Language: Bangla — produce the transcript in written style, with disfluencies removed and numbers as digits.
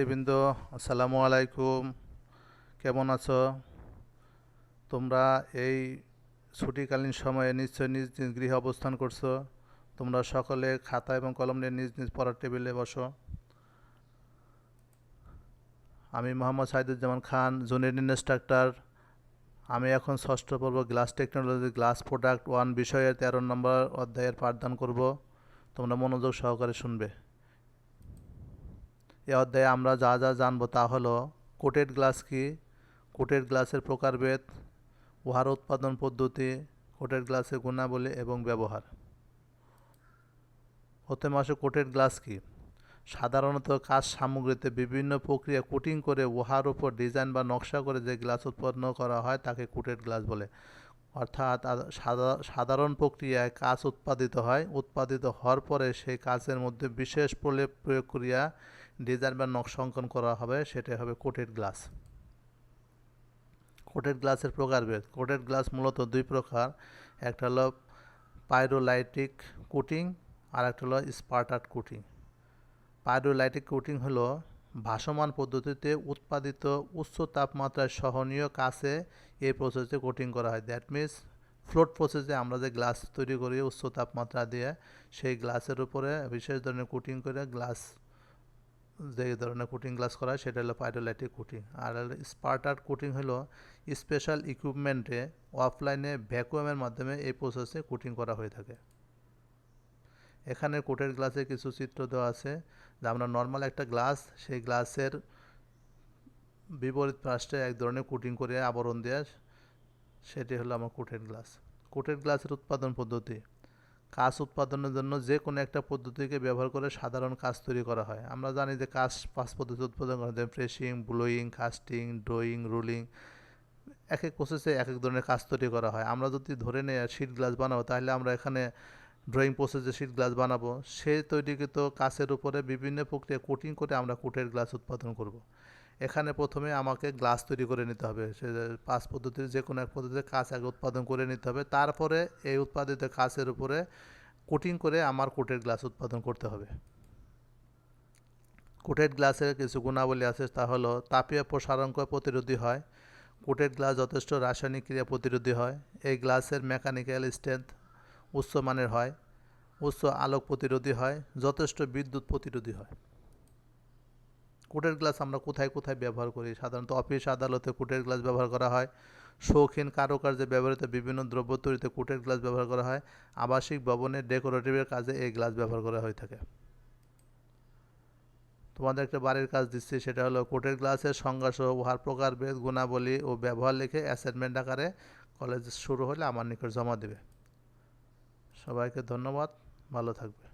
বৃন্দ, আসসালামু আলাইকুম। কেমন আছো তোমরা? এই ছুটিকালীন সময়ে নিশ্চয় নিজ নিজ গৃহে অবস্থান করছো। তোমরা সকলে খাতা এবং কলম নিয়ে নিজ নিজ পড়ার টেবিলে বসো। আমি মোহাম্মদ সাইদুজ্জামান খান, জুনিয়র ইন্সট্রাক্টর। আমি এখন ষষ্ঠ পর্ব গ্লাস টেকনোলজি গ্লাস প্রোডাক্ট 1 বিষয়ের 13 নম্বর অধ্যায়ের পাঠদান করব। তোমরা মনোযোগ সহকারে শুনবে। এই অধ্যায়ে আমরা যা যা জানবো তা হলো কোটেড গ্লাস কি, কোটেড গ্লাসের প্রকারভেদ, উহার উৎপাদন পদ্ধতি, কোটেড গ্লাসের গুণাবলী এবং ব্যবহার। প্রথমে আসে কোটেড গ্লাস কি। সাধারণত কাঁচ সামগ্রীতে বিভিন্ন প্রক্রিয়া কোটিং করে উহার উপর ডিজাইন বা নকশা করে যে গ্লাস উৎপন্ন করা হয় তাকে কোটেড গ্লাস বলে। অর্থাৎ সাধারণ প্রক্রিয়ায় কাঁচ উৎপাদিত হয়, উৎপাদিত হওয়ার পরে সেই কাঁচের মধ্যে বিশেষ প্রলেপ প্রয়োগ করিয়া ডিজাইন বা নকশা অঙ্কন করা হবে, সেটাই হবে কোটেড গ্লাস। কোটেড গ্লাসের প্রকারভেদ। কোটেড গ্লাস মূলত দুই প্রকার, একটা হলো পাইরোলাইটিক কোটিং আর একটা হলো স্পাটার্ড কোটিং। পাইরোলাইটিক কোটিং হলো ভাসমান পদ্ধতিতে উৎপাদিত উচ্চ তাপমাত্রায় সহনীয় কাঁচে এই প্রসেসে কোটিং করা হয়। দ্যাট মিনস ফ্লোট প্রসেসে আমরা যে গ্লাস তৈরি করি উচ্চ তাপমাত্রা দিয়ে, সেই গ্লাসের উপরে বিশেষ ধরনের কোটিং করে গ্লাস, যে ধরনের কোটিং গ্লাস করা হয় সেটা হলো পাইরোলাইটিক কোটিং। আর স্পাটার্ড কোটিং হলো স্পেশাল ইকুইপমেন্টে অফলাইনে ভ্যাকুয়ামের মাধ্যমে এই প্রসেসে কোটিং করা হয়ে থাকে। এখানে কোটেড গ্লাসে কিছু চিত্র দেওয়া আছে, যে আমরা নর্মাল একটা গ্লাস, সেই গ্লাসের বিপরীত পাশে এক ধরনের কোটিং করে আবরণ দেওয়া, সেটি হলো আমার কোটেড গ্লাস। কোটেড গ্লাসের উৎপাদন পদ্ধতি। কাঁচ উৎপাদনের জন্য যে কোনো একটা পদ্ধতিকে ব্যবহার করে সাধারণ কাঁচ তৈরি করা হয়। আমরা জানি যে কাঁচ 5 পদ্ধতি উৎপাদন করা হয়, pressing, blowing, casting, drawing, rolling. এক এক প্রসেসে এক এক ধরনের কাঁচ তৈরি করা হয়। আমরা যদি ধরে নিই শিট গ্লাস বানাবো, তাহলে আমরা এখানে ড্রয়িং প্রসেসে শিট গ্লাস বানাবো, সেই তৈরিকৃত কাঁচের উপরে বিভিন্ন প্রক্রিয়া কোটিং করে আমরা কোটেড গ্লাস উৎপাদন করব। এখানে প্রথমে আমাকে গ্লাস তৈরি করে নিতে হবে, সে 5 পদ্ধতির যে কোনো এক পদ্ধতিতে কাঁচ আগে উৎপাদন করে নিতে হবে, তারপরে এই উৎপাদিত কাঁচের উপরে কোটিং করে আমার কোটেড গ্লাস উৎপাদন করতে হবে। কোটেড গ্লাসের কিছু গুণাবলী আছে, তা হলো তাপীয় প্রসারণকে প্রতিরোধী হয়। কোটেড গ্লাস যথেষ্ট রাসায়নিক ক্রিয়া প্রতিরোধী হয়। এই গ্লাসের মেকানিক্যাল স্ট্রেংথ উচ্চ মানের হয়, উচ্চ আলোক প্রতিরোধী হয়, যথেষ্ট বিদ্যুৎ প্রতিরোধী হয়। কোটেড গ্লাস আমরা কোথায় কোথায় ব্যবহার করি? সাধারণত অফিস আদালতে কোটেড গ্লাস ব্যবহার করা হয়। শৌখিন কারুকার্যে ব্যবহৃত বিভিন্ন দ্রব্য তৈরিতে কোটেড গ্লাস ব্যবহার করা হয়। আবাসিক ভবনের ডেকোরেটিভের কাজে এই গ্লাস ব্যবহার করা হয়ে থাকে। তোমাদের একটা বাড়ির কাজ দিচ্ছি, সেটা হলো কোটেড গ্লাসের সংজ্ঞা সহ উহার প্রকারভেদ, গুণাবলী ও ব্যবহার লিখে অ্যাসাইনমেন্ট আকারে কলেজ শুরু হলে আমার নিকট জমা দেবে। সবাইকে ধন্যবাদ, ভালো থাকবে।